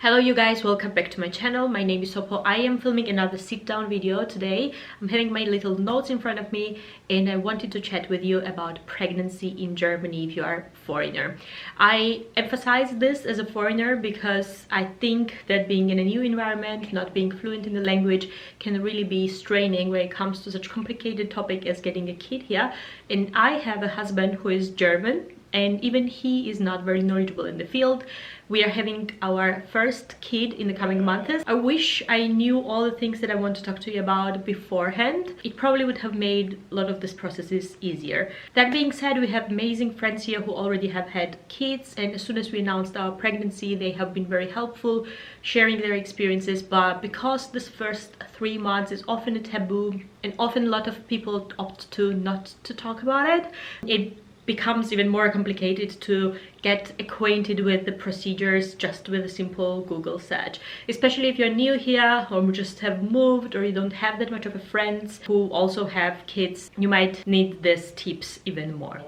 Hello you guys, welcome back to my channel. My name is Sopho. I am filming another sit-down video today. I'm having my little notes in front of me and I wanted to chat with you about pregnancy in Germany if you are a foreigner. I emphasize this as a foreigner because I think that being in a new environment, not being fluent in the language can really be straining when it comes to such a complicated topic as getting a kid here. And I have a husband who is German and even he is not very knowledgeable in the field. We are having our first kid in the coming months. I wish I knew all the things that I want to talk to you about beforehand. It probably would have made a lot of these processes easier. That being said, we have amazing friends here who already have had kids, and as soon as we announced our pregnancy, they have been very helpful, sharing their experiences. But because this first 3 months is often a taboo, and often a lot of people opt to not to talk about it, it becomes even more complicated to get acquainted with the procedures just with a simple Google search. Especially if you're new here or just have moved or you don't have that much of a friends who also have kids, you might need these tips even more.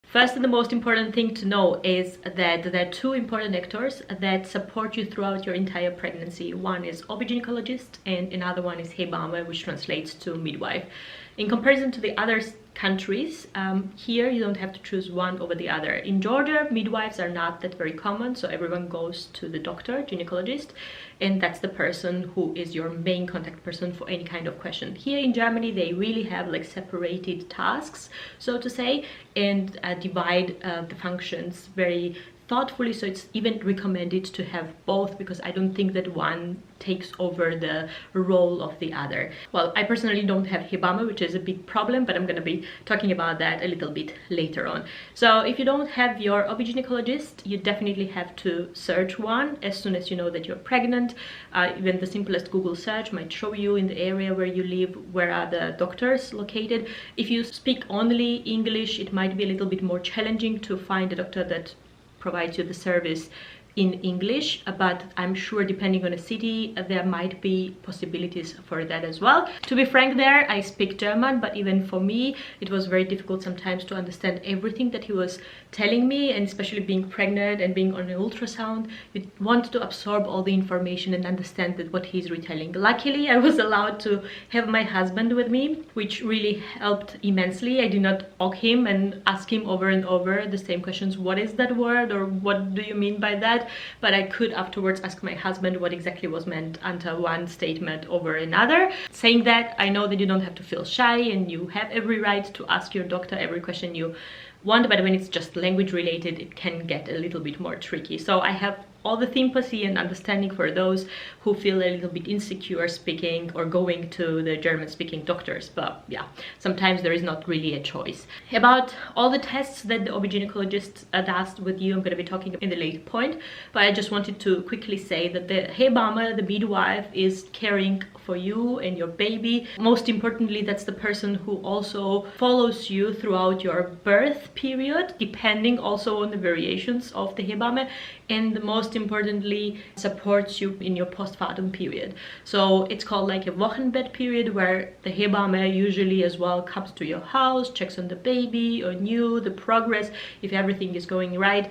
First and the most important thing to know is that there are two important actors that support you throughout your entire pregnancy. One is gynecologist and another one is Hebamme, which translates to midwife. In comparison to the other countries, here you don't have to choose one over the other. In Georgia, midwives are not that very common, so everyone goes to the doctor, gynecologist, and that's the person who is your main contact person for any kind of question. Here in Germany, they really have like separated tasks, so to say, and divide the functions very thoughtfully, so it's even recommended to have both because I don't think that one takes over the role of the other. Well, I personally don't have Hebamme, which is a big problem, but I'm gonna be talking about that a little bit later on. So if you don't have your gynecologist, you definitely have to search one as soon as you know that you're pregnant. Even the simplest Google search might show you in the area where you live where are the doctors located. If you speak only English, it might be a little bit more challenging to find a doctor that provides you the service in English, but I'm sure depending on a city there might be possibilities for that as well. To be frank there, I speak German, but even for me it was very difficult sometimes to understand everything that he was telling me, and especially being pregnant and being on an ultrasound, you want to absorb all the information and understand that what he's retelling. Luckily I was allowed to have my husband with me, which really helped immensely. I did not ask him and ask him over and over the same questions, what is that word or what do you mean by that, but I could afterwards ask my husband what exactly was meant under one statement over another. Saying that, I know that you don't have to feel shy and you have every right to ask your doctor every question you want, but when it's just language related, it can get a little bit more tricky. So I have all the sympathy and understanding for those who feel a little bit insecure speaking or going to the German-speaking doctors, but yeah, sometimes there is not really a choice. About all the tests that the gynecologist does with you, I'm going to be talking in the later point, but I just wanted to quickly say that the Hebamme, the midwife, is caring for you and your baby. Most importantly, that's the person who also follows you throughout your birth period, depending also on the variations of the Hebamme, and most importantly supports you in your postpartum period. So it's called like a Wochenbett period, where the Hebamme usually as well comes to your house, checks on the baby, on you, the progress, if everything is going right,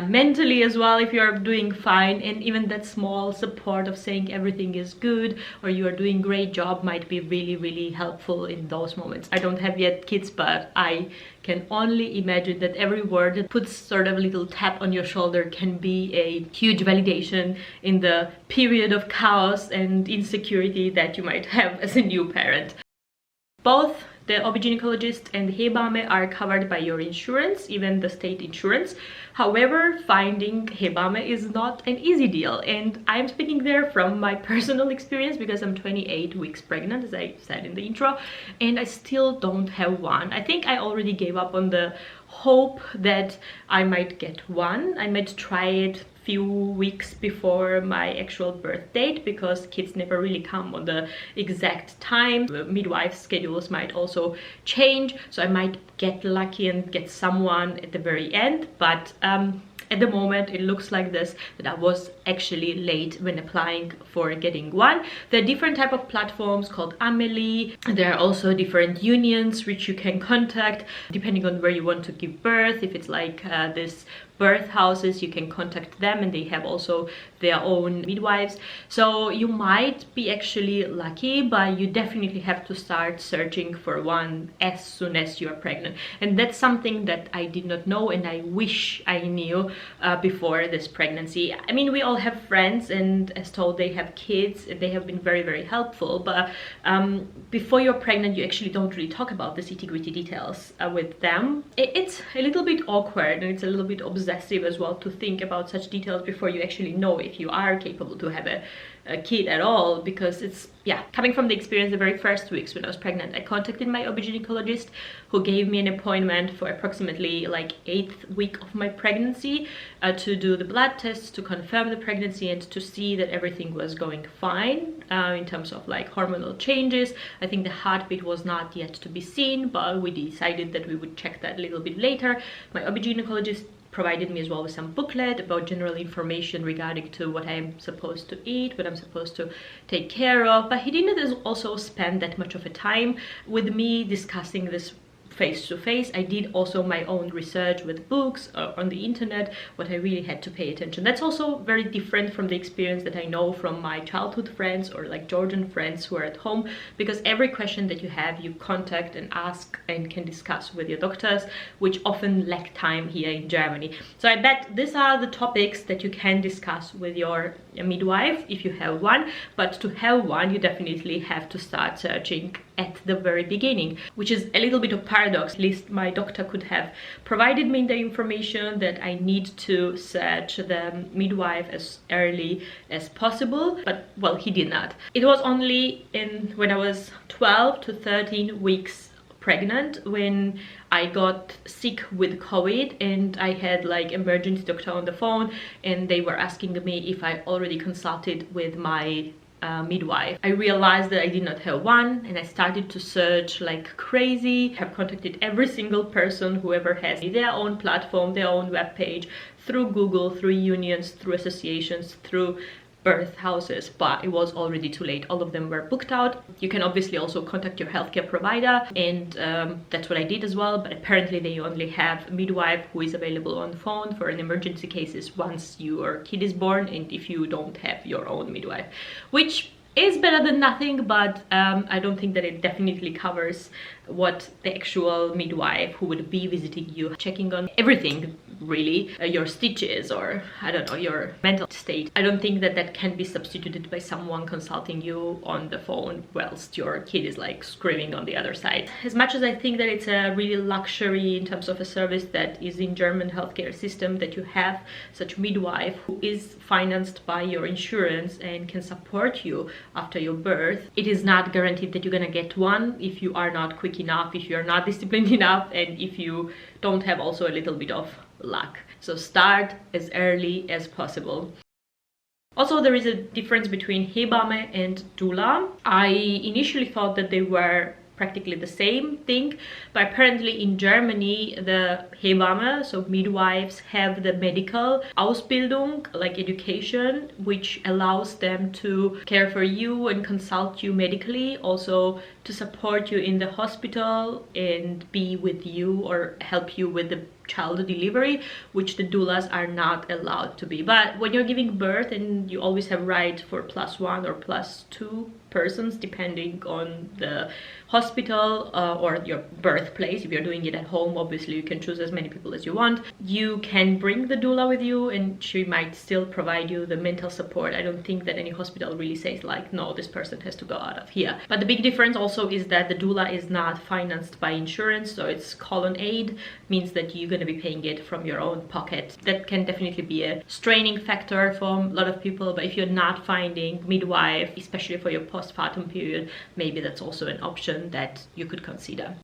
mentally as well, if you're doing fine, and even that small support of saying everything is good or you are doing great job might be really helpful in those moments. I don't have yet kids, but I can only imagine that every word that puts sort of a little tap on your shoulder can be a huge validation in the period of chaos and insecurity that you might have as a new parent. Both the gynecologist and the Hebamme are covered by your insurance, even the state insurance. However, finding Hebamme is not an easy deal, and I'm speaking there from my personal experience because I'm 28 weeks pregnant, as I said in the intro, and I still don't have one. I think I already gave up on the hope that I might get one. I might try it few weeks before my actual birth date because kids never really come on the exact time. The midwife schedules might also change, so I might get lucky and get someone at the very end, but at the moment it looks like this, that I was actually late when applying for getting one. There are different type of platforms called Amelie. There are also different unions which you can contact depending on where you want to give birth. If it's like this birth houses, you can contact them, and they have also their own midwives. So you might be actually lucky, but you definitely have to start searching for one as soon as you are pregnant. And that's something that I did not know, and I wish I knew before this pregnancy. I mean, we all have friends, and as told, they have kids, and they have been very, very helpful, but before you're pregnant, you actually don't really talk about the nitty-gritty details with them. It's a little bit awkward, and it's a little bit obsessive as well to think about such details before you actually know if you are capable to have a kid at all, because it's, yeah, coming from the experience the very first weeks when I was pregnant, I contacted my gynecologist, who gave me an appointment for approximately like 8th week of my pregnancy to do the blood tests to confirm the pregnancy and to see that everything was going fine in terms of like hormonal changes. I think the heartbeat was not yet to be seen, but we decided that we would check that a little bit later. My gynecologist provided me as well with some booklet about general information regarding to what I'm supposed to eat, what I'm supposed to take care of, but he didn't also spend that much of a time with me discussing this face to face. I did also my own research with books on the internet, what I really had to pay attention. That's also very different from the experience that I know from my childhood friends or like Georgian friends who are at home, because every question that you have, you contact and ask and can discuss with your doctors, which often lack time here in Germany. So I bet these are the topics that you can discuss with your midwife if you have one, but to have one, you definitely have to start searching at the very beginning, which is a little bit of paradox. At least my doctor could have provided me the information that I need to search the midwife as early as possible, but well, he did not. It was only when I was 12 to 13 weeks pregnant when I got sick with COVID, and I had like emergency doctor on the phone, and they were asking me if I already consulted with my midwife. I realized that I did not have one, and I started to search like crazy. I have contacted every single person, whoever has their own platform, their own web page, through Google, through unions, through associations, through birth houses, but it was already too late. All of them were booked out. You can obviously also contact your healthcare provider, and that's what I did as well, but apparently they only have a midwife who is available on phone for an emergency cases once your kid is born, and if you don't have your own midwife, which is better than nothing, but I don't think that it definitely covers what the actual midwife who would be visiting you, checking on everything really, your stitches, or I don't know, your mental state. I don't think that that can be substituted by someone consulting you on the phone whilst your kid is like screaming on the other side. As much as I think that it's a really luxury in terms of a service that is in German healthcare system, that you have such midwife who is financed by your insurance and can support you after your birth, it is not guaranteed that you're gonna get one if you are not quick enough, if you're not disciplined enough, and if you don't have also a little bit of luck. So start as early as possible. Also, there is a difference between Hebamme and doula. I initially thought that they were practically the same thing, but apparently in Germany the Hebamme, so midwives, have the medical Ausbildung, like education, which allows them to care for you and consult you medically, also to support you in the hospital and be with you or help you with the child delivery, which the doulas are not allowed to be. But when you're giving birth, and you always have right for +1 or +2 persons depending on the hospital or your birthplace. If you're doing it at home, obviously you can choose as many people as you want. You can bring the doula with you, and she might still provide you the mental support. I don't think that any hospital really says like, no, this person has to go out of here. But the big difference also is that the doula is not financed by insurance, so it's colon aid, means that you're going to be paying it from your own pocket. That can definitely be a straining factor for a lot of people, but if you're not finding midwife, especially for your postpartum period, maybe that's also an option that you could consider.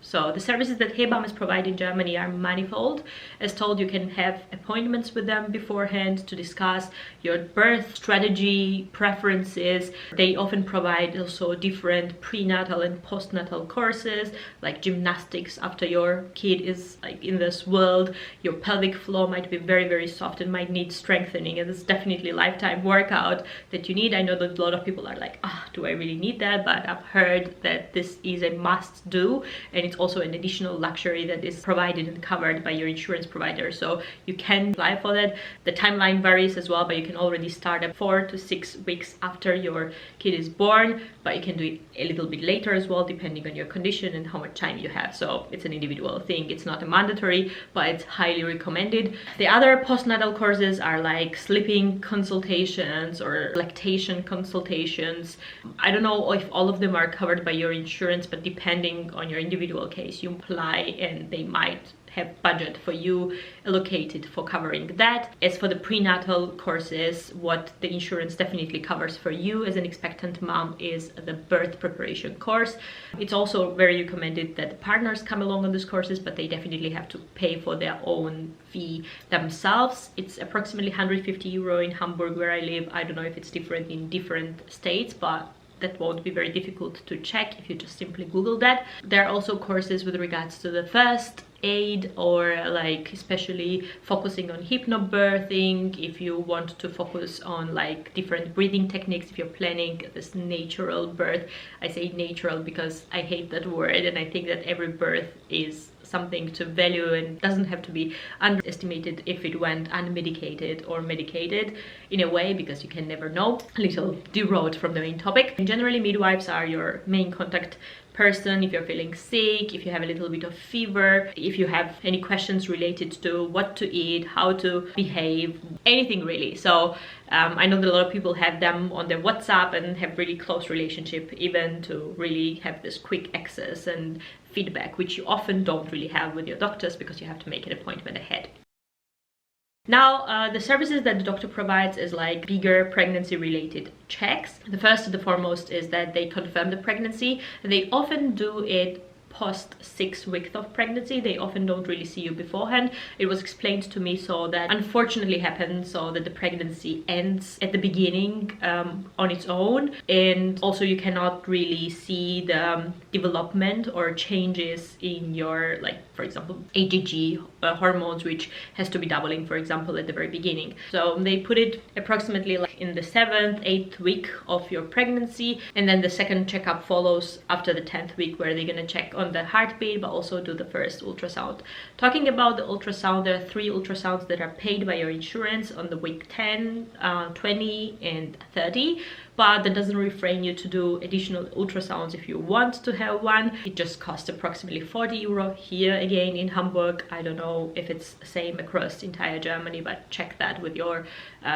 So the services that Hebammes provide in Germany are manifold. As told, you can have appointments with them beforehand to discuss your birth strategy, preferences. They often provide also different prenatal and postnatal courses, like gymnastics after your kid is like in this world. Your pelvic floor might be very, very soft and might need strengthening, and it's definitely a lifetime workout that you need. I know that a lot of people are like, do I really need that? But I've heard that this is a must do, and it's also an additional luxury that is provided and covered by your insurance provider, so you can apply for that. The timeline varies as well, but you can already start at 4 to 6 weeks after your kid is born, but you can do it a little bit later as well, depending on your condition and how much time you have. So it's an individual thing. It's not a mandatory, but it's highly recommended. The other postnatal courses are like sleeping consultations or lactation consultations. I don't know if all of them are covered by your insurance, but depending on your individual case, you apply and they might have budget for you allocated for covering that. As for the prenatal courses, what the insurance definitely covers for you as an expectant mom is the birth preparation course. It's also very recommended that the partners come along on these courses, but they definitely have to pay for their own fee themselves. It's approximately 150 euro in Hamburg where I live. I don't know if it's different in different states, but that won't be very difficult to check if you just simply Google that. There are also courses with regards to the first aid, or like especially focusing on hypnobirthing, if you want to focus on like different breathing techniques, if you're planning this natural birth. I say natural because I hate that word, and I think that every birth is something to value and doesn't have to be underestimated if it went unmedicated or medicated in a way, because you can never know. A little derailed from the main topic. And generally midwives are your main contact person if you're feeling sick, if you have a little bit of fever, if you have any questions related to what to eat, how to behave, anything really. So I know that a lot of people have them on their WhatsApp and have really close relationship, even to really have this quick access and feedback, which you often don't really have with your doctors because you have to make an appointment ahead. Now, the services that the doctor provides is like bigger pregnancy related checks. The first and the foremost is that they confirm the pregnancy. They often do it post 6 weeks of pregnancy. They often don't really see you beforehand. It was explained to me so that unfortunately happens so that the pregnancy ends at the beginning on its own, and also you cannot really see the development or changes in your, like, for example, AGG hormones, which has to be doubling, for example, at the very beginning. So they put it approximately like in the 7th, 8th week of your pregnancy, and then the second checkup follows after the 10th week, where they're gonna check on the heartbeat, but also do the first ultrasound. Talking about the ultrasound, there are 3 ultrasounds that are paid by your insurance on the week 10, 20 and 30, but that doesn't refrain you to do additional ultrasounds if you want to have one. It just costs approximately 40 euro here again in Hamburg. I don't know if it's the same across entire Germany, but check that with your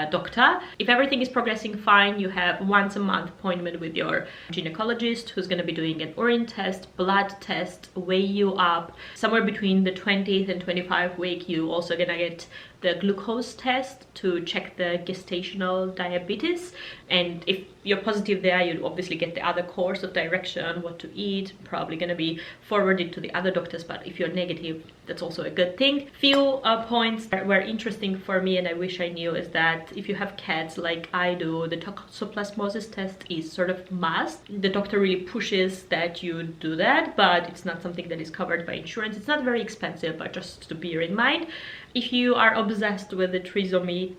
doctor. If everything is progressing fine, you have once a month appointment with your gynecologist, who's going to be doing an urine test, blood test, weigh you up. Somewhere between the 20th and 25th week, you also gonna get the glucose test to check the gestational diabetes, and if you're positive there, you obviously get the other course of direction, what to eat, probably gonna be forwarded to the other doctors, but if you're negative, that's also a good thing. Few points that were interesting for me and I wish I knew is that if you have cats like I do, the toxoplasmosis test is sort of must. The doctor really pushes that you do that, but it's not something that is covered by insurance. It's not very expensive, but just to bear in mind. If you are obsessed with the trisomy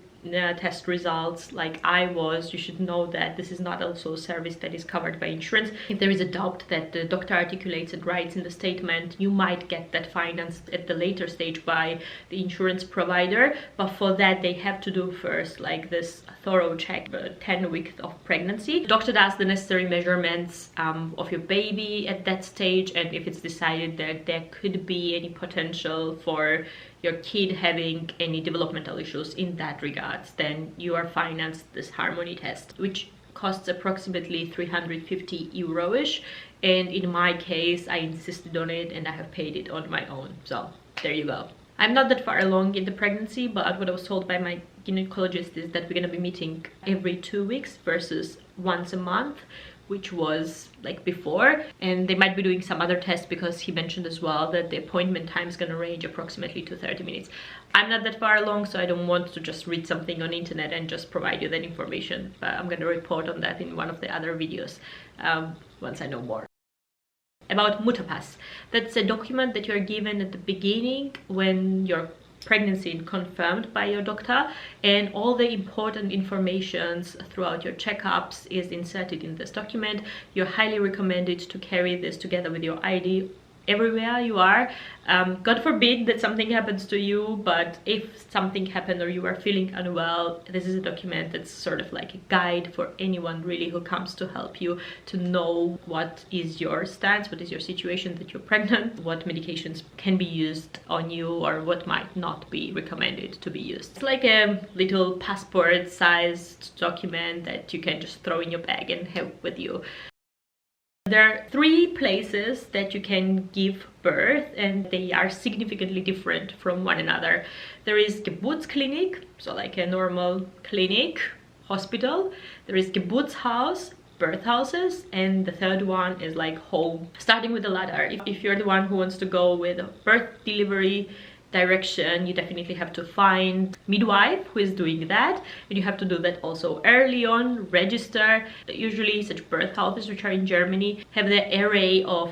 test results like I was, you should know that this is not also a service that is covered by insurance. If there is a doubt that the doctor articulates and writes in the statement, you might get that financed at the later stage by the insurance provider, but for that they have to do first like this thorough check, 10 weeks of pregnancy. The doctor does the necessary measurements of your baby at that stage, and if it's decided that there could be any potential for your kid having any developmental issues in that regards, then you are financed this harmony test, which costs approximately 350 euro-ish, and in my case I insisted on it and I have paid it on my own, so there you go. I'm not that far along in the pregnancy, but what I was told by my gynecologist is that we're gonna be meeting every 2 weeks versus once a month, which was like before, and they might be doing some other tests because he mentioned as well that the appointment time is going to range approximately to 30 minutes. I'm not that far along, so I don't want to just read something on the internet and just provide you that information, but I'm going to report on that in one of the other videos once I know more. About Mutterpass, that's a document that you're given at the beginning when you're pregnancy confirmed by your doctor, and all the important informations throughout your checkups is inserted in this document. You're highly recommended to carry this together with your ID everywhere you are. God forbid that something happens to you, but if something happened or you are feeling unwell, this is a document that's sort of like a guide for anyone really who comes to help you to know what is your stance, what is your situation that you're pregnant, what medications can be used on you or what might not be recommended to be used. It's like a little passport sized document that you can just throw in your bag and have with you. There are 3 places that you can give birth, and they are significantly different from one another. There is kibbutz clinic, so like a normal clinic, hospital. There is kibbutz house, birth houses, and the third one is like home. Starting with the latter, if you're the one who wants to go with birth delivery direction, you definitely have to find midwife who is doing that, and you have to do that also early on. Register. Usually such birth houses, which are in Germany, have the array of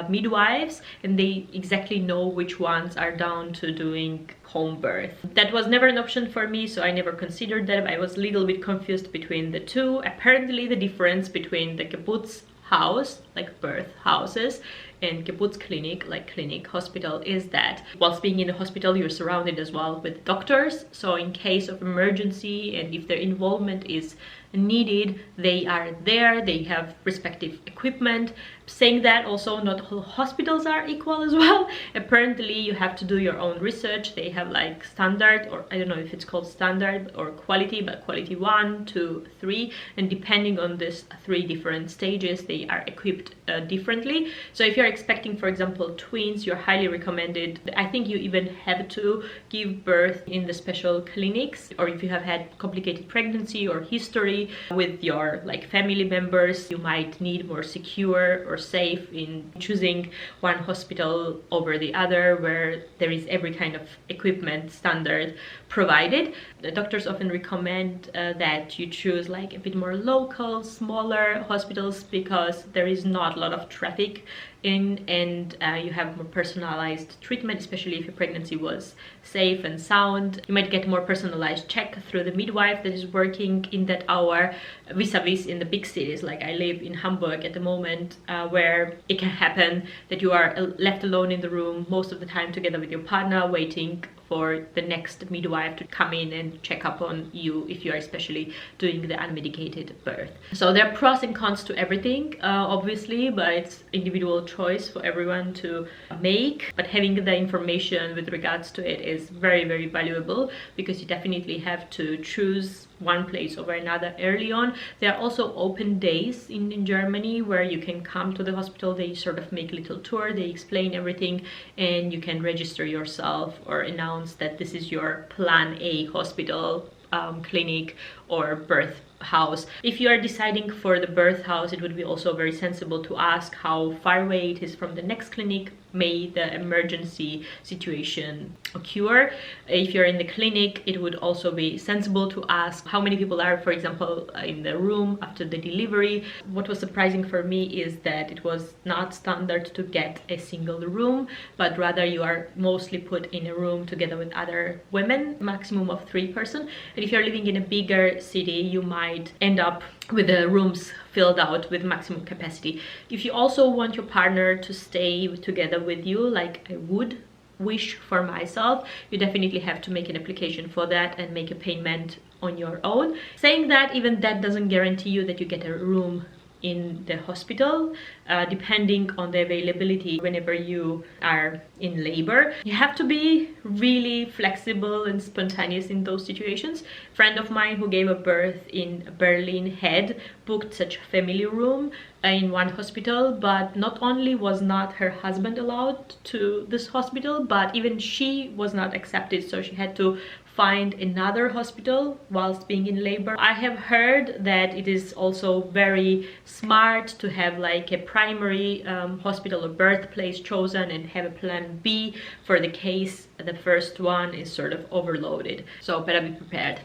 midwives, and they exactly know which ones are down to doing home birth. That was never an option for me, so I never considered that. I was a little bit confused between the two. Apparently the difference between the kibbutz house, like birth houses, and kibbutz clinic, like clinic hospital, is that whilst being in a hospital you're surrounded as well with doctors, so in case of emergency and if their involvement is needed, they are there, they have respective equipment. Saying that, also not all hospitals are equal as well. Apparently you have to do your own research. They have like standard, or I don't know if it's called standard or quality, but quality 1, 2, 3, and depending on these 3 different stages they are equipped differently. So if you're expecting, for example, twins, you're highly recommended. I think you even have to give birth in the special clinics, or if you have had complicated pregnancy or history with your like family members, you might need more secure or safe in choosing one hospital over the other where there is every kind of equipment standard provided. The doctors often recommend that you choose like a bit more local, smaller hospitals, because there is not a lot of traffic in, and you have more personalized treatment, especially if your pregnancy was safe and sound. You might get more personalized check through the midwife that is working in that hour, vis-a-vis in the big cities. Like I live in Hamburg at the moment, where it can happen that you are left alone in the room most of the time together with your partner, waiting for the next midwife to come in and check up on you if you are especially doing the unmedicated birth. So there are pros and cons to everything, obviously, but it's individual choice for everyone to make. But having the information with regards to it is very, very valuable, because you definitely have to choose one place over another early on. There are also open days in Germany where you can come to the hospital. They sort of make a little tour, they explain everything, and you can register yourself or announce that this is your plan A hospital, clinic or birth house. If you are deciding for the birth house, it would be also very sensible to ask how far away it is from the next clinic may the emergency situation occur. If you're in the clinic, it would also be sensible to ask how many people are, for example, in the room after the delivery. What was surprising for me is that it was not standard to get a single room, but rather you are mostly put in a room together with other women, maximum of 3 person. And if you're living in a bigger city, you might end up with the rooms filled out with maximum capacity. If you also want your partner to stay together with you, like I would wish for myself, you definitely have to make an application for that and make a payment on your own. Saying that, even that doesn't guarantee you that you get a room in the hospital, depending on the availability whenever you are in labor. You have to be really flexible and spontaneous in those situations. A friend of mine who gave a birth in Berlin had booked such a family room in one hospital, but not only was not her husband allowed to this hospital, but even she was not accepted, so she had to find another hospital whilst being in labor. I have heard that it is also very smart to have like a primary hospital or birthplace chosen and have a plan B for the case the first one is sort of overloaded. So better be prepared.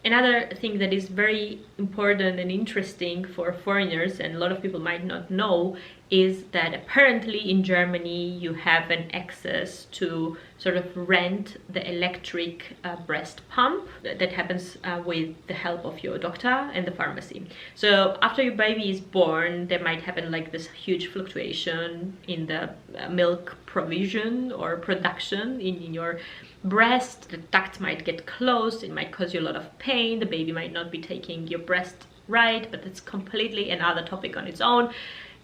Another thing that is very important and interesting for foreigners, and a lot of people might not know, is that apparently in Germany you have an access to sort of rent the electric breast pump. That happens with the help of your doctor and the pharmacy. So after your baby is born, there might happen like this huge fluctuation in the milk provision or production in your breast. The duct might get closed, it might cause you a lot of pain, the baby might not be taking your breast right, but it's completely another topic on its own.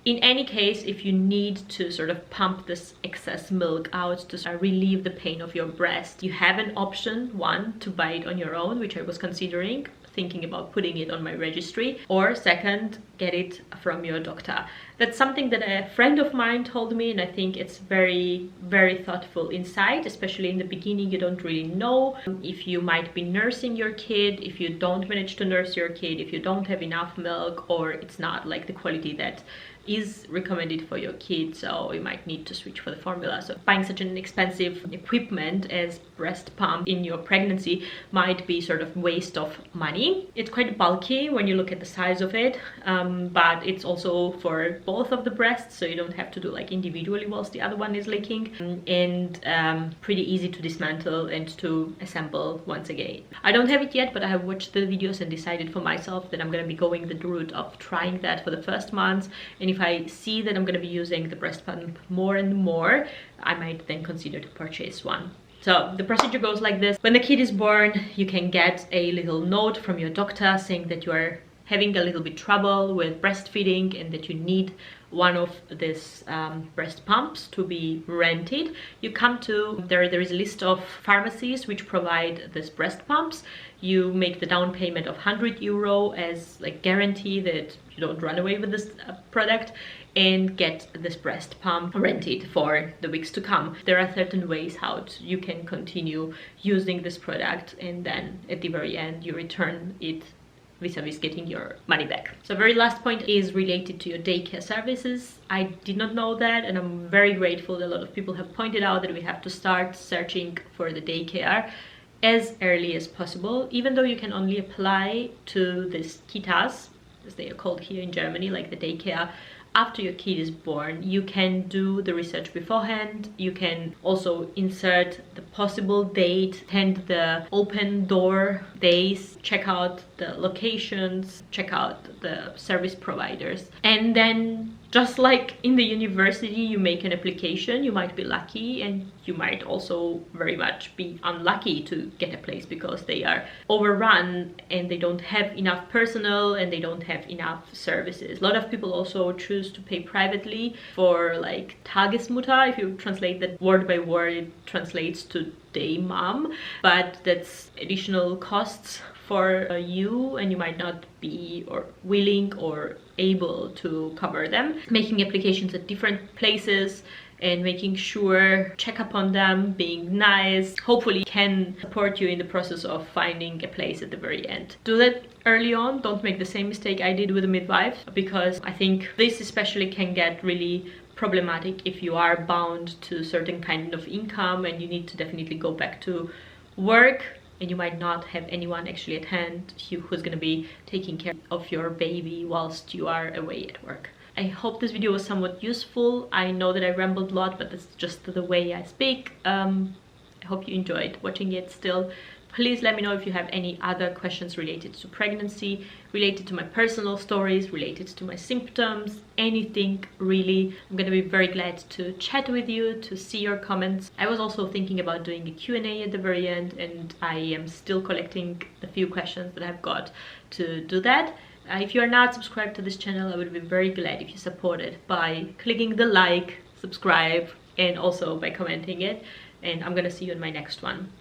In any case, if you need to sort of pump this excess milk out to relieve the pain of your breast, you have an option: one, to buy it on your own, which I was considering, thinking about putting it on my registry, or second, get it from your doctor. That's something that a friend of mine told me, and I think it's very, very thoughtful insight. Especially in the beginning, you don't really know if you might be nursing your kid, if you don't manage to nurse your kid, if you don't have enough milk, or it's not like the quality that is recommended for your kid, so you might need to switch for the formula. So buying such an expensive equipment as breast pump in your pregnancy might be sort of waste of money. It's quite bulky when you look at the size of it, but it's also for both of the breasts, so you don't have to do like individually whilst the other one is leaking, and pretty easy to dismantle and to assemble once again. I don't have it yet, but I have watched the videos and decided for myself that I'm going to be going the route of trying that for the first months, and if I see that I'm going to be using the breast pump more and more, I might then consider to purchase one. So the procedure goes like this. When the kid is born, you can get a little note from your doctor saying that you are having a little bit trouble with breastfeeding and that you need one of these breast pumps to be rented. You come to, there is a list of pharmacies which provide these breast pumps. You make the down payment of €100 as like guarantee that you don't run away with this product, and get this breast pump rented for the weeks to come. There are certain ways how you can continue using this product, and then at the very end you return it vis-a-vis getting your money back. So very last point is related to your daycare services. I did not know that, and I'm very grateful that a lot of people have pointed out that we have to start searching for the daycare as early as possible, even though you can only apply to these kitas, as they are called here in Germany, like the daycare, after your kid is born. You can do the research beforehand. You can also insert the possible date, attend the open door days, check out the locations, check out the service providers, and then just like in the university, you make an application. You might be lucky, and you might also very much be unlucky to get a place because they are overrun and they don't have enough personnel and they don't have enough services. A lot of people also choose to pay privately for like Tagesmutter. If you translate that word by word, it translates to day mom, but that's additional costs for you, and you might not be or willing or able to cover them. Making applications at different places and making sure, check up on them, being nice, hopefully can support you in the process of finding a place at the very end. Do that early on. Don't make the same mistake I did with a midwife, because I think this especially can get really problematic if you are bound to a certain kind of income and you need to definitely go back to work, and you might not have anyone actually at hand who's going to be taking care of your baby whilst you are away at work. I hope this video was somewhat useful. I know that I rambled a lot, but that's just the way I speak. I hope you enjoyed watching it still. Please let me know if you have any other questions related to pregnancy, related to my personal stories, related to my symptoms, anything really. I'm gonna be very glad to chat with you, to see your comments. I was also thinking about doing a Q&A at the very end, and I am still collecting the few questions that I've got to do that. If you are not subscribed to this channel, I would be very glad if you support it by clicking the like, subscribe, and also by commenting it. And I'm gonna see you in my next one.